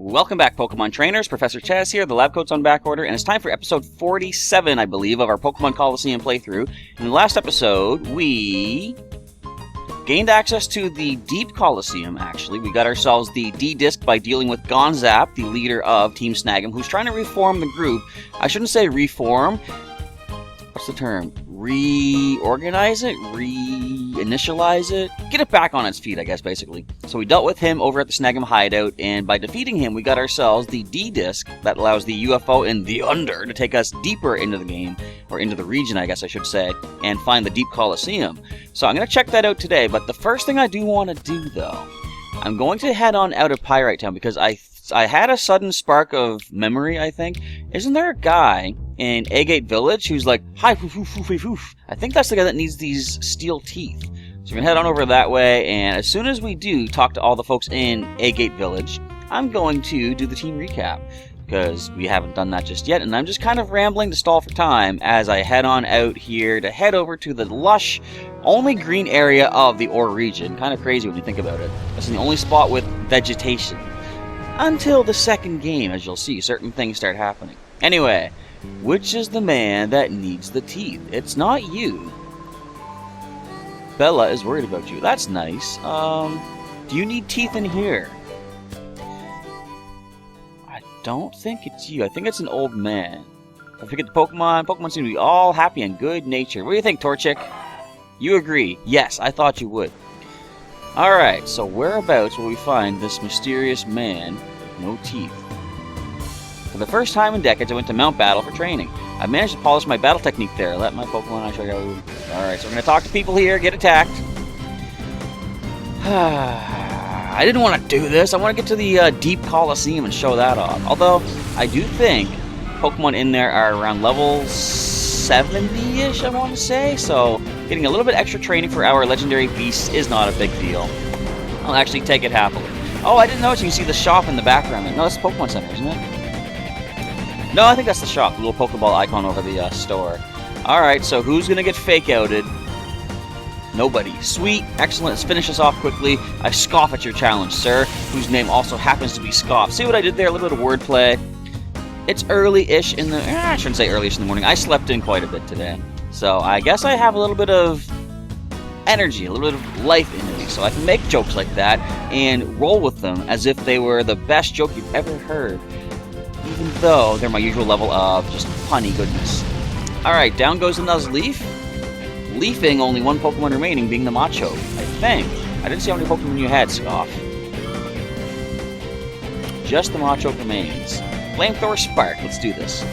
Welcome back, Pokemon Trainers. Professor Chaz here. The lab coat's on back order, and it's time for episode 47, I believe, of our Pokemon Colosseum playthrough. In the last episode, we gained access to the Deep Colosseum, actually. We got ourselves the D-Disc by dealing with Gonzap, the leader of Team Snagem, who's trying to reform the group. I shouldn't say reform. What's the term? Reorganize it? Reinitialize it? Get it back on its feet, I guess, basically. So we dealt with him over at the Snagem hideout, and by defeating him, we got ourselves the D-Disc that allows the UFO in the Under to take us deeper into the game, or into the region, I guess I should say, and find the Deep Colosseum. So I'm going to check that out today, but the first thing I do want to do, though, I'm going to head on out of Pyrite Town, because I had a sudden spark of memory, I think. Isn't there a guy in Agate Village who's like, hi, foof, foof, foof, foof, foof. I think that's the guy that needs these steel teeth. So we're going to head on over that way, and as soon as we do talk to all the folks in Agate Village, I'm going to do the team recap, because we haven't done that just yet, and I'm just kind of rambling to stall for time as I head on out here to head over to the lush, only green area of the Orre region. Kind of crazy when you think about it. This is the only spot with vegetation. Until the second game, as you'll see, certain things start happening. Anyway, which is the man that needs the teeth? It's not you. Bella is worried about you. That's nice. Do you need teeth in here? I don't think it's you. I think it's an old man. I forget the Pokemon. Pokemon seem to be all happy and good natured. What do you think, Torchic? You agree? Yes, I thought you would. Alright, so whereabouts will we find this mysterious man with no teeth? For the first time in decades, I went to Mount Battle for training. I managed to polish my battle technique there. Let my Pokemon I go. Alright, so we're going to talk to people here, get attacked. I didn't want to do this. I want to get to the Deep Colosseum and show that off. Although, I do think Pokemon in there are around level 70-ish, I want to say. So, getting a little bit extra training for our legendary beasts is not a big deal. I'll actually take it happily. Oh, I didn't notice you can see the shop in the background. No, that's the Pokemon Center, isn't it? No, I think that's the shop. The little Pokeball icon over the store. Alright, so who's going to get fake-outed? Nobody. Sweet. Excellent. Let's finish this off quickly. I scoff at your challenge, sir, whose name also happens to be Scoff. See what I did there? A little bit of wordplay. It's early-ish in the... I shouldn't say early-ish in the morning. I slept in quite a bit today. So I guess I have a little bit of energy, a little bit of life in me, so I can make jokes like that and roll with them as if they were the best joke you've ever heard, even though they're my usual level of just punny goodness. Alright, down goes the Nuzleaf, leafing only one Pokemon remaining, being the Macho, I think. I didn't see how many Pokemon you had, Scoff. Just the Macho remains. Flamethrower Spark, let's do this.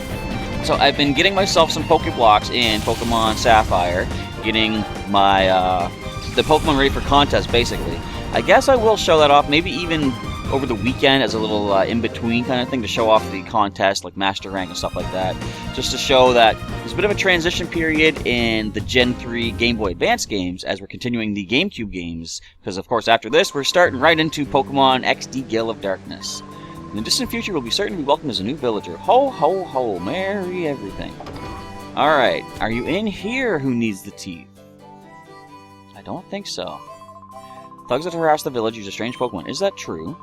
So I've been getting myself some Pokeblocks in Pokemon Sapphire, getting my the Pokemon ready for contest, basically. I guess I will show that off, maybe even over the weekend as a little in-between kind of thing to show off the contest, like Master Rank and stuff like that. Just to show that there's a bit of a transition period in the Gen 3 Game Boy Advance games as we're continuing the GameCube games, because of course after this we're starting right into Pokemon XD Gale of Darkness. In the distant future, we'll be certain to be welcomed as a new villager. Ho, ho, ho. Merry everything. Alright. Are you in here who needs the teeth? I don't think so. Thugs that harass the village use a strange Pokemon. Is that true?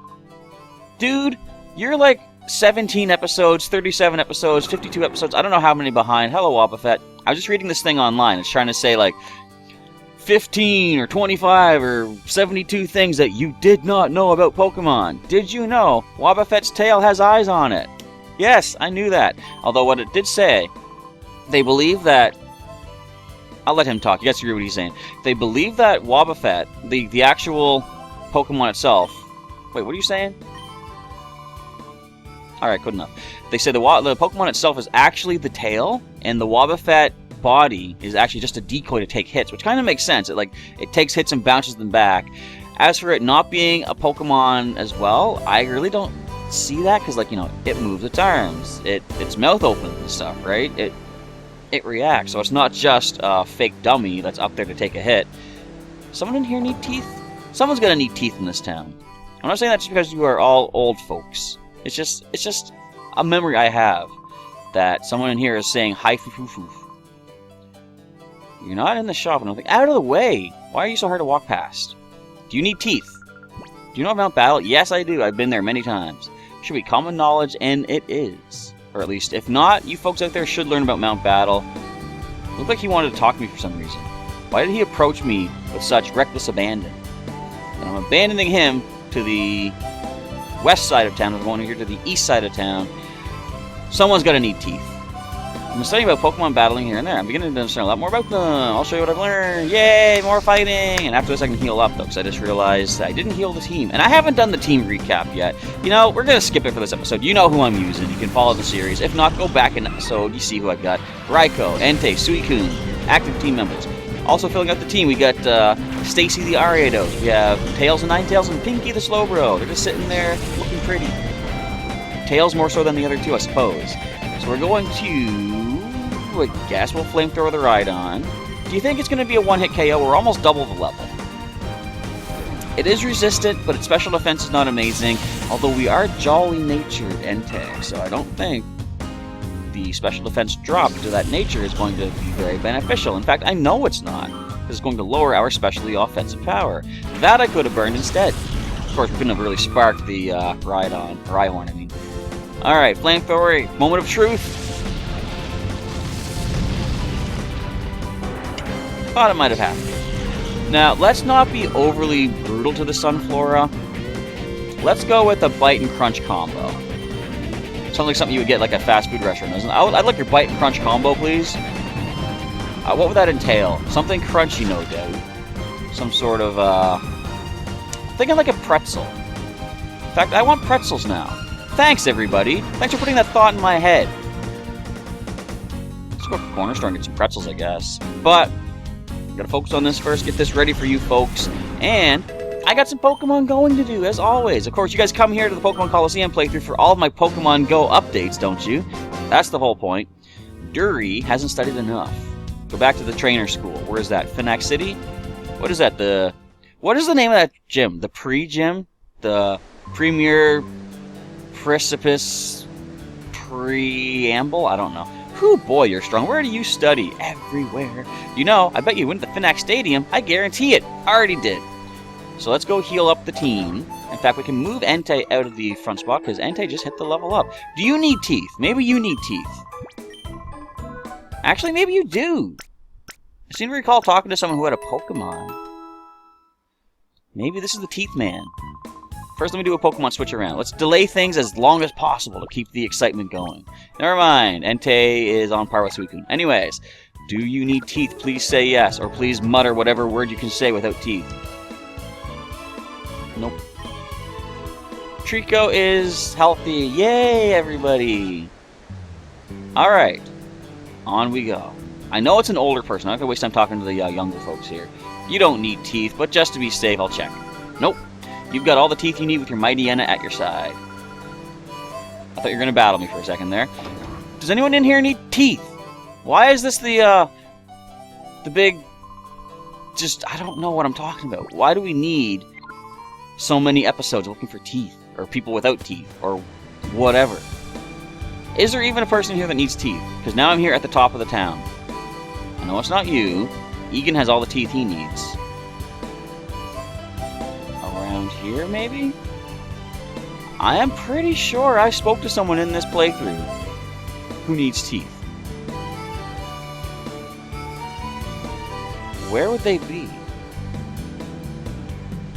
Dude, you're like 17 episodes, 37 episodes, 52 episodes. I don't know how many behind. Hello, Wobbuffet. I was just reading this thing online. It's trying to say, like, 15 or 25 or 72 things that you did not know about Pokemon. Did you know Wobbuffet's tail has eyes on it? Yes, I knew that. Although what it did say, they believe that... I'll let him talk. You guys hear what he's saying. They believe that Wobbuffet, the actual Pokemon itself... Wait, what are you saying? Alright, good enough. They say the Pokemon itself is actually the tail, and the Wobbuffet body is actually just a decoy to take hits, which kind of makes sense. It takes hits and bounces them back. As for it not being a Pokemon as well, I really don't see that, because, like, you know, it moves its arms, its mouth opens and stuff, right? It reacts, so it's not just a fake dummy that's up there to take a hit. Someone in here need teeth? Someone's gonna need teeth in this town. I'm not saying that just because you are all old folks. It's just a memory I have that someone in here is saying hi foo foo foo. You're not in the shop, I don't think. Out of the way! Why are you so hard to walk past? Do you need teeth? Do you know about Mount Battle? Yes, I do. I've been there many times. should be common knowledge, and it is. Or at least, if not, you folks out there should learn about Mount Battle. It looked like he wanted to talk to me for some reason. Why did he approach me with such reckless abandon? And I'm abandoning him to the west side of town. I'm going here to the east side of town. Someone's got to need teeth. I'm studying about Pokemon battling here and there. I'm beginning to understand a lot more about them. I'll show you what I've learned. Yay, more fighting! And after this I can heal up, though, because I just realized I didn't heal the team. And I haven't done the team recap yet. You know, we're going to skip it for this episode. You know who I'm using. You can follow the series. If not, go back in episode. You see who I've got. Raikou, Entei, Suicune, active team members. Also filling out the team, we got Stacy the Ariados. We have Tails and Ninetales and Pinky the Slowbro. They're just sitting there looking pretty. Tails more so than the other two, I suppose. So we're going to, I guess we'll flamethrower the Rhydon. Do you think it's going to be a one-hit KO? We're almost double the level. It is resistant, but its special defense is not amazing, although we are jolly-natured Entei, so I don't think the special defense drop to that nature is going to be very beneficial. In fact, I know it's not, because it's going to lower our specially offensive power. That I could have burned instead. Of course, we couldn't have really sparked the Rhyhorn, I mean. Alright, flamethrower, moment of truth. Thought it might have happened. Now, let's not be overly brutal to the Sunflora. Let's go with a bite and crunch combo. Sounds like something you would get like a fast food restaurant, doesn't it? I'd like your bite and crunch combo, please. What would that entail? Something crunchy, no doubt. Some sort of, thinking like a pretzel. In fact, I want pretzels now. Thanks, everybody. Thanks for putting that thought in my head. Let's go to the corner store and get some pretzels, I guess. But, gotta focus on this first, get this ready for you folks. And I got some Pokemon going to do, as always. Of course, you guys come here to the Pokemon Colosseum playthrough for all of my Pokemon Go updates, don't you? That's the whole point. Dury hasn't studied enough. Go back to the trainer school. Where is that? Phoenix City? What is that? What is the name of that gym? The pre-gym? The Premier Precipice Preamble? I don't know. Whew, boy, you're strong. Where do you study? Everywhere. You know, I bet you went to the Phoenix Stadium. I guarantee it. Already did. So let's go heal up the team. In fact, we can move Entei out of the front spot because Entei just hit the level up. Do you need teeth? Maybe you need teeth. Actually, maybe you do. I seem to recall talking to someone who had a Pokemon. Maybe this is the Teeth Man. First, let me do a Pokemon switch around. Let's delay things as long as possible to keep the excitement going. Never mind. Entei is on par with Suicune. Anyways, do you need teeth? Please say yes, or please mutter whatever word you can say without teeth. Nope. Trico is healthy. Yay, everybody! Alright. On we go. I know it's an older person. I'm not going to waste time talking to the younger folks here. You don't need teeth, but just to be safe, I'll check. Nope. You've got all the teeth you need with your Mightyena at your side. I thought you were going to battle me for a second there. Does anyone in here need teeth? Why is this the big... Just, I don't know what I'm talking about. Why do we need so many episodes looking for teeth? Or people without teeth? Or whatever? Is there even a person here that needs teeth? Because now I'm here at the top of the town. I know it's not you. Egan has all the teeth he needs. Around here, maybe? I am pretty sure I spoke to someone in this playthrough who needs teeth. Where would they be?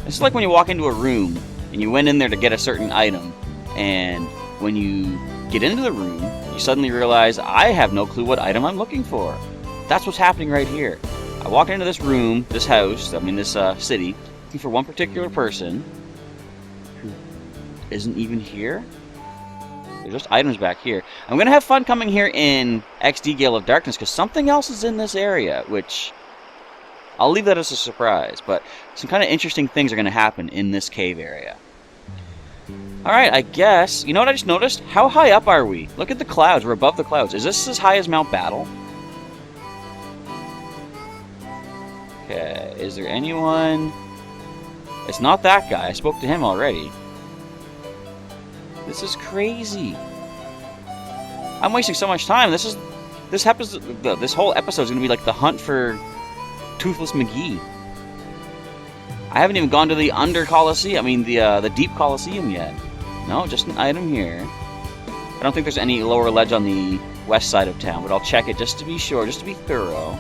It's like when you walk into a room and you went in there to get a certain item, and when you get into the room, you suddenly realize, I have no clue what item I'm looking for. That's what's happening right here. I walked into this room, this house, this city, looking for one particular person who isn't even here. There's just items back here. I'm going to have fun coming here in XD Gale of Darkness because something else is in this area, which I'll leave that as a surprise, but some kind of interesting things are going to happen in this cave area. Alright, I guess. You know what I just noticed? How high up are we? Look at the clouds. We're above the clouds. Is this as high as Mount Battle? Okay, is there anyone... It's not that guy. I spoke to him already. This is crazy. I'm wasting so much time. This whole episode is going to be like the hunt for Toothless McGee. I haven't even gone to the Under Colosseum, the Deep Colosseum yet. No, just an item here. I don't think there's any lower ledge on the west side of town, but I'll check it just to be sure, just to be thorough.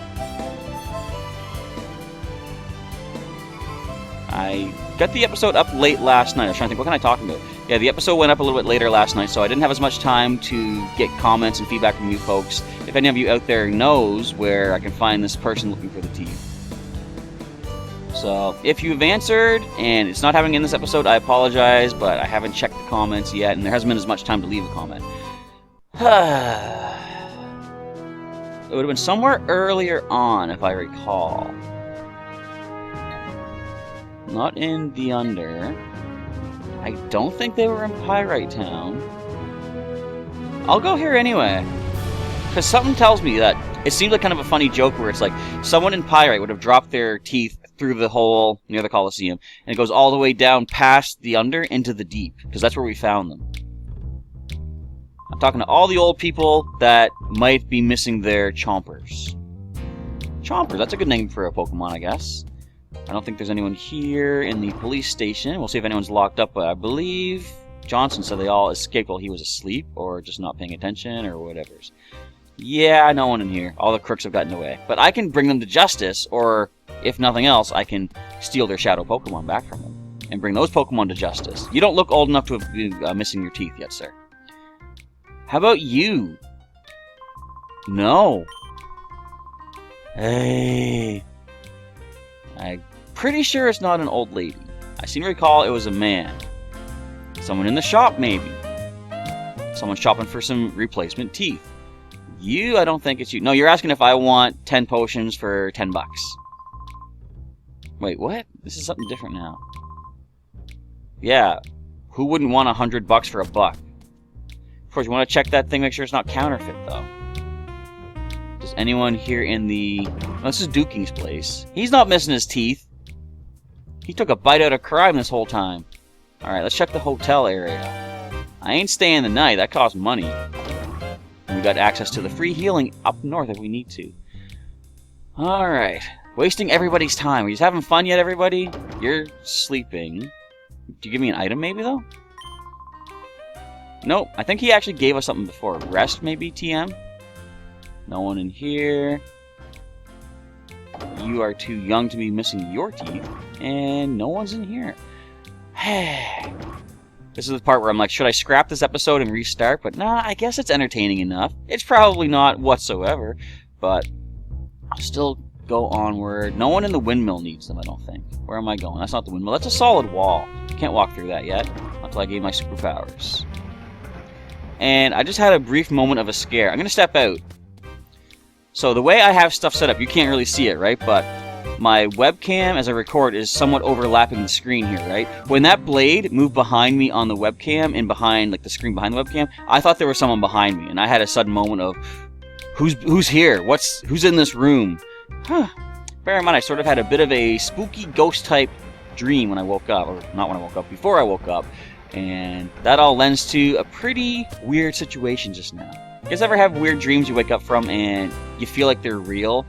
I got the episode up late last night. I was trying to think, what can I talk about? Yeah, the episode went up a little bit later last night, so I didn't have as much time to get comments and feedback from you folks. If any of you out there knows where I can find this person looking for the teeth. So, if you've answered, and it's not happening in this episode, I apologize, but I haven't checked the comments yet, and there hasn't been as much time to leave a comment. It would have been somewhere earlier on, if I recall. Not in the Under. I don't think they were in Pyrite Town. I'll go here anyway. Because something tells me that it seems like kind of a funny joke where it's like someone in Pyrite would have dropped their teeth through the hole near the Colosseum, and it goes all the way down past the Under into the Deep, because that's where we found them. I'm talking to all the old people that might be missing their Chompers. Chompers, that's a good name for a Pokemon, I guess. I don't think there's anyone here in the police station. We'll see if anyone's locked up, but I believe Johnson said they all escaped while he was asleep, or just not paying attention, or whatever. Yeah, no one in here. All the crooks have gotten away. But I can bring them to justice, or if nothing else, I can steal their shadow Pokemon back from them, and bring those Pokemon to justice. You don't look old enough to have been missing your teeth yet, sir. How about you? No. Hey. I'm pretty sure it's not an old lady. I seem to recall it was a man. Someone in the shop, maybe. Someone shopping for some replacement teeth. You, I don't think it's you. No, you're asking if I want 10 potions for 10 bucks. Wait, what? This is something different now. Yeah. Who wouldn't want 100 bucks for a buck? Of course, you want to check that thing, make sure it's not counterfeit, though. Does anyone here in the... Oh, this is Duking's place. He's not missing his teeth. He took a bite out of crime this whole time. Alright, let's check the hotel area. I ain't staying the night. That costs money. And we got access to the free healing up north if we need to. Alright. Wasting everybody's time. Are you just having fun yet, everybody? You're sleeping. Do you give me an item, maybe, though? Nope. I think he actually gave us something before. Rest, maybe, TM? No one in here. You are too young to be missing your teeth. And no one's in here. This is the part where I'm like, should I scrap this episode and restart? But nah, I guess it's entertaining enough. It's probably not whatsoever, but I'll still go onward. No one in the windmill needs them, I don't think. Where am I going? That's not the windmill. That's a solid wall. Can't walk through that yet until I gave my superpowers. And I just had a brief moment of a scare. I'm going to step out. So the way I have stuff set up, you can't really see it, right? But my webcam, as I record, is somewhat overlapping the screen here, right? When that blade moved behind me on the webcam and behind, like, the screen behind the webcam, I thought there was someone behind me, and I had a sudden moment of, who's here? Who's in this room? Bear in mind, I sort of had a bit of a spooky ghost-type dream when I woke up, or not when I woke up, before I woke up, and that all lends to a pretty weird situation just now. You guys ever have weird dreams you wake up from and you feel like they're real?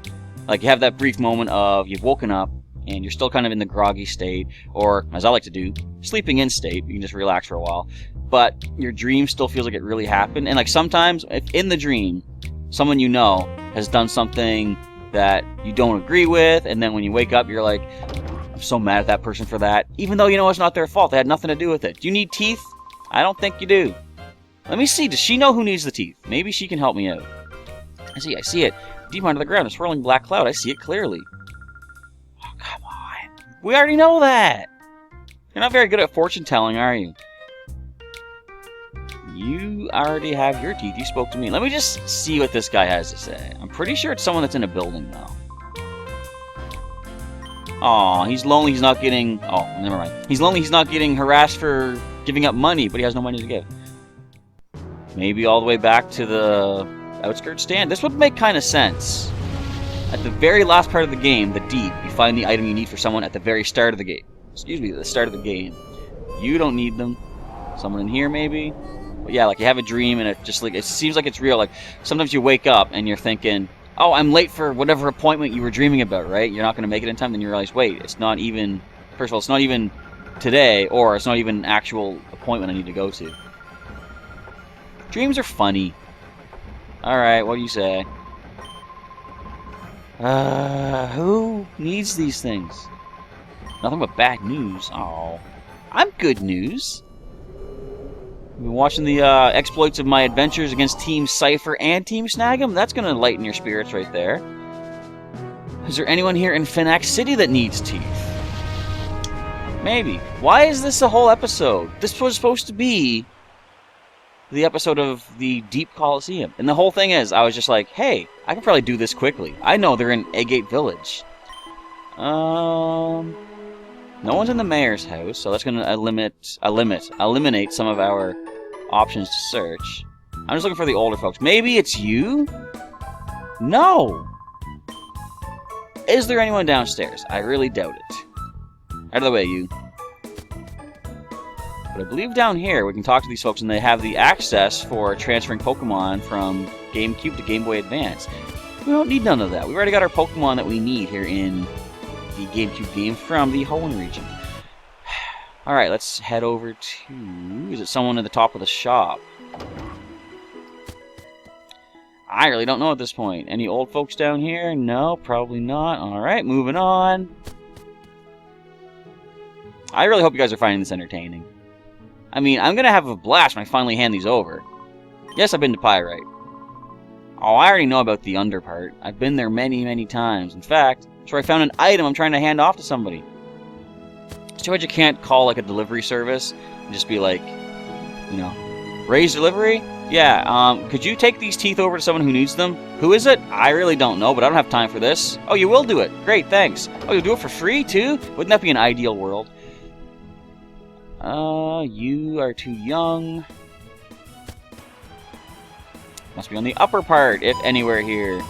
Like you have that brief moment of you've woken up and you're still kind of in the groggy state, or, as I like to do, sleeping in state. You can just relax for a while. But your dream still feels like it really happened. And like sometimes, if in the dream, someone you know has done something that you don't agree with, and then when you wake up, you're like, I'm so mad at that person for that, even though you know it's not their fault. They had nothing to do with it. Do you need teeth? I don't think you do. Let me see. Does she know who needs the teeth? Maybe she can help me out. I see it. Deep under the ground, a swirling black cloud. I see it clearly. Oh, come on. We already know that. You're not very good at fortune telling, are you? You already have your teeth. You spoke to me. Let me just see what this guy has to say. I'm pretty sure it's someone that's in a building, though. Aw, he's lonely. He's not getting... Oh, never mind. He's lonely. He's not getting harassed for giving up money, but he has no money to give. Maybe all the way back to the outskirts stand. This would make kind of sense. At the very last part of the game, the deep, you find the item you need for someone at the very start of the game. Excuse me, the start of the game. You don't need them. Someone in here, maybe? But yeah, like you have a dream and it just like, it seems like it's real. Like sometimes you wake up and you're thinking, oh, I'm late for whatever appointment you were dreaming about, right? You're not going to make it in time. Then you realize, wait, it's not even, first of all, it's not even today, or it's not even an actual appointment I need to go to. Dreams are funny. Alright, what do you say? Who needs these things? Nothing but bad news. Oh, I'm good news. I've been watching the exploits of my adventures against Team Cipher and Team Snagem. That's going to lighten your spirits right there. Is there anyone here in Phoenix City that needs teeth? Maybe. Why is this a whole episode? This was supposed to be the episode of the Deep Colosseum. And the whole thing is, I was just like, hey, I can probably do this quickly. I know they're in Agate Village. No one's in the mayor's house, so that's going to eliminate some of our options to search. I'm just looking for the older folks. Maybe it's you? No! Is there anyone downstairs? I really doubt it. Out of the way, you. But I believe down here we can talk to these folks and they have the access for transferring Pokemon from GameCube to Game Boy Advance. We don't need none of that. We've already got our Pokemon that we need here in the GameCube game from the Hoenn region. Alright, let's head over to... Is it someone at the top of the shop? I really don't know at this point. Any old folks down here? No, probably not. Alright, moving on. I really hope you guys are finding this entertaining. I mean, I'm going to have a blast when I finally hand these over. Yes, I've been to Pyrite. Oh, I already know about the under part. I've been there many, many times. In fact, that's where I found an item I'm trying to hand off to somebody. It's too bad you can't call like a delivery service and just be like, you know, raise delivery? Yeah, could you take these teeth over to someone who needs them? Who is it? I really don't know, but I don't have time for this. Oh, you will do it. Great, thanks. Oh, you'll do it for free, too? Wouldn't that be an ideal world? You are too young. Must be on the upper part, if anywhere here.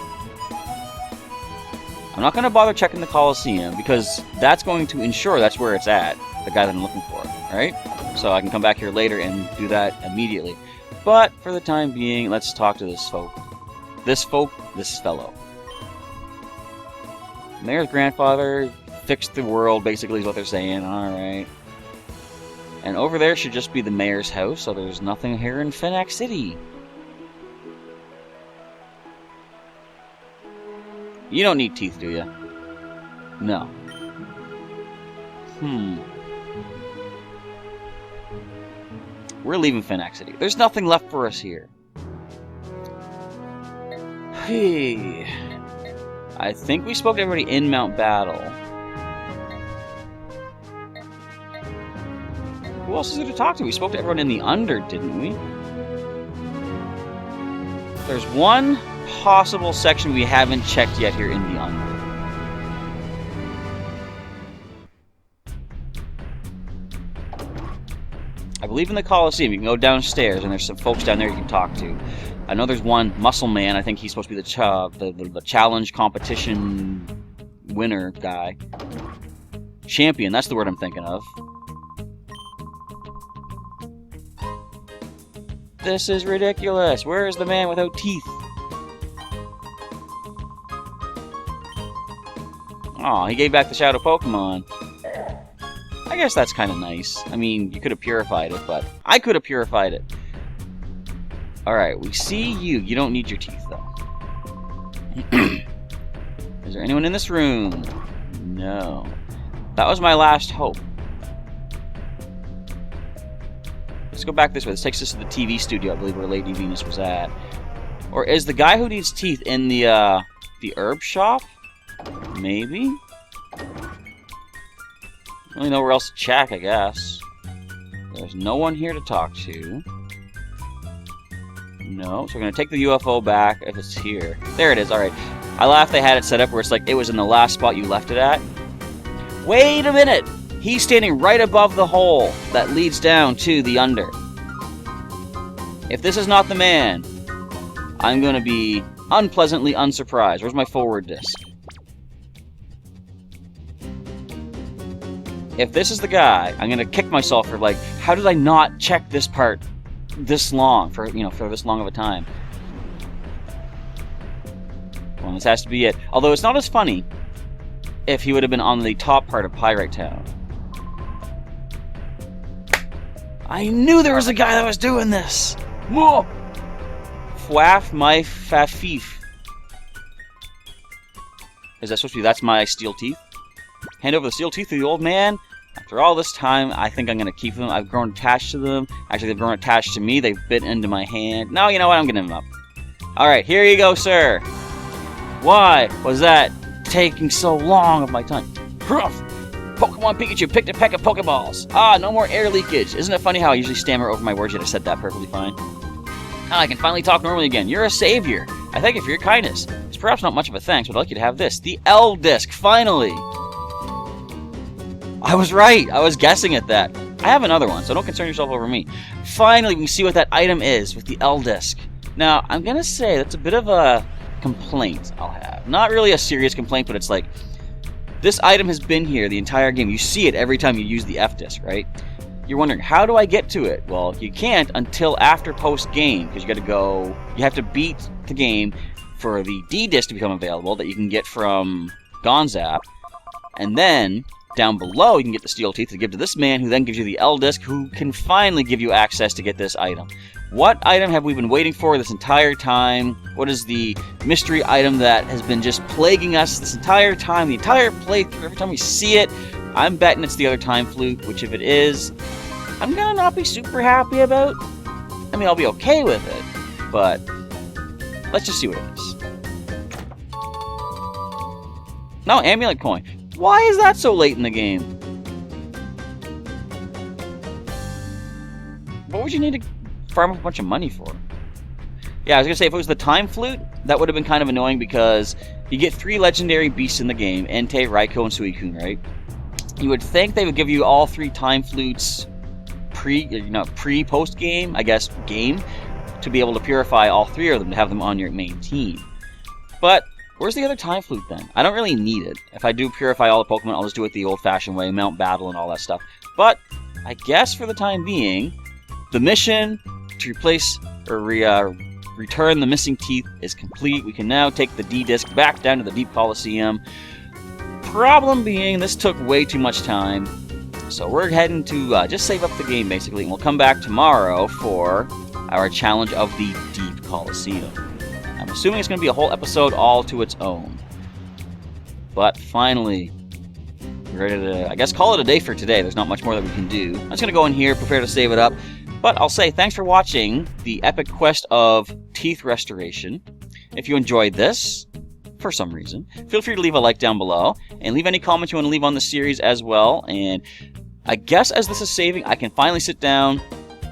I'm not going to bother checking the Colosseum, because that's going to ensure that's where it's at. The guy that I'm looking for, right? So I can come back here later and do that immediately. But, for the time being, let's talk to this this fellow. Mayor's grandfather fixed the world, basically, is what they're saying. Alright. And over there should just be the mayor's house, so there's nothing here in Phoenix City. You don't need teeth, do you? No. We're leaving Phoenix City. There's nothing left for us here. Hey. I think we spoke to everybody in Mount Battle. Who else is there to talk to? We spoke to everyone in the Under, didn't we? There's one possible section we haven't checked yet here in the Under. I believe in the Colosseum. You can go downstairs, and there's some folks down there you can talk to. I know there's one Muscle Man. I think he's supposed to be the challenge competition winner guy. Champion, that's the word I'm thinking of. This is ridiculous. Where is the man without teeth? Aw, he gave back the Shadow Pokemon. I guess that's kind of nice. I mean, you could have purified it, but I could have purified it. Alright, we see you. You don't need your teeth, though. Is there anyone in this room? No. That was my last hope. Let's go back this way. This takes us to the TV studio, I believe, where Lady Venus was at. Or is the guy who needs teeth in the herb shop? Maybe? I don't really know where else to check, I guess. There's no one here to talk to. No, so we're going to take the UFO back if it's here. There it is, alright. I laughed they had it set up where it's like it was in the last spot you left it at. Wait a minute! He's standing right above the hole that leads down to the Under. If this is not the man, I'm going to be unpleasantly unsurprised. Where's my forward disc? If this is the guy, I'm going to kick myself for, like, how did I not check this part this long, for this long of a time? Well, this has to be it. Although it's not as funny if he would have been on the top part of Pyrite Town. I knew there was a guy that was doing this! Whoa! Fwaff my fafif. Is that supposed to be, that's my steel teeth? Hand over the steel teeth to the old man. After all this time, I think I'm going to keep them. I've grown attached to them. Actually, they've grown attached to me. They've bit into my hand. No, you know what? I'm getting them up. Alright, here you go, sir. Why was that taking so long of my time? Ruff! Pokemon Pikachu picked a peck of Pokeballs. Ah, no more air leakage. Isn't it funny how I usually stammer over my words, yet I said that perfectly fine? Ah, I can finally talk normally again. You're a savior. I thank you for your kindness. It's perhaps not much of a thanks, but I'd like you to have this. The L disc, finally! I was right. I was guessing at that. I have another one, so don't concern yourself over me. Finally, we can see what that item is with the L disc. Now, I'm going to say that's a bit of a complaint I'll have. Not really a serious complaint, but it's like, this item has been here the entire game. You see it every time you use the F disc, right? You're wondering, how do I get to it? Well, you can't until after post-game, because you have to beat the game for the D disc to become available that you can get from Gonzap, and then down below, you can get the steel teeth to give to this man, who then gives you the L disc, who can finally give you access to get this item. What item have we been waiting for this entire time? What is the mystery item that has been just plaguing us this entire time, the entire playthrough? Every time we see it, I'm betting it's the other time flute, which if it is, I'm gonna not be super happy about. I mean, I'll be okay with it, but let's just see what it is. No, amulet coin. Why is that so late in the game? What would you need to farm up a bunch of money for? Yeah, I was going to say, if it was the time flute, that would have been kind of annoying because you get 3 legendary beasts in the game, Entei, Raikou, and Suicune, right? You would think they would give you all 3 time flutes pre-post-game, I guess, game, to be able to purify all 3 of them, to have them on your main team. But where's the other time flute then? I don't really need it. If I do purify all the Pokemon, I'll just do it the old-fashioned way, mount battle and all that stuff. But I guess for the time being, the mission to replace or return the missing teeth is complete. We can now take the D-Disc back down to the Deep Colosseum. Problem being, this took way too much time. So we're heading to just save up the game, basically, and we'll come back tomorrow for our challenge of the Deep Colosseum. I'm assuming it's going to be a whole episode all to its own. But finally, we're ready to, I guess, call it a day for today. There's not much more that we can do. I'm just going to go in here, prepare to save it up. But I'll say thanks for watching the epic quest of teeth restoration. If you enjoyed this, for some reason, feel free to leave a like down below. And leave any comments you want to leave on the series as well. And I guess as this is saving, I can finally sit down,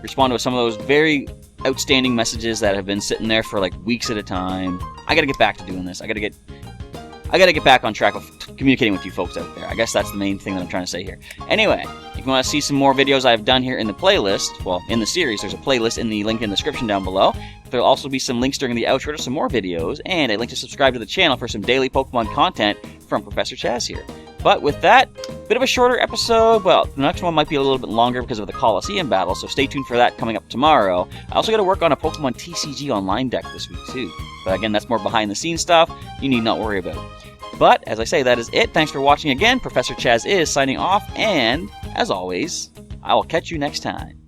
respond to some of those very outstanding messages that have been sitting there for like weeks at a time. I gotta get back to doing this. I gotta get back on track of communicating with you folks out there. I guess that's the main thing that I'm trying to say here. Anyway, if you want to see some more videos I've done here in the playlist, well, in the series, there's a playlist in the link in the description down below. There'll also be some links during the outro to some more videos, and a link to subscribe to the channel for some daily Pokemon content from Professor Chaz here. But with that, bit of a shorter episode. Well, the next one might be a little bit longer because of the Colosseum battle, so stay tuned for that coming up tomorrow. I also got to work on a Pokemon TCG Online deck this week too. But again, that's more behind the scenes stuff. You need not worry about. But, as I say, that is it. Thanks for watching again. Professor Chaz is signing off, and, as always, I will catch you next time.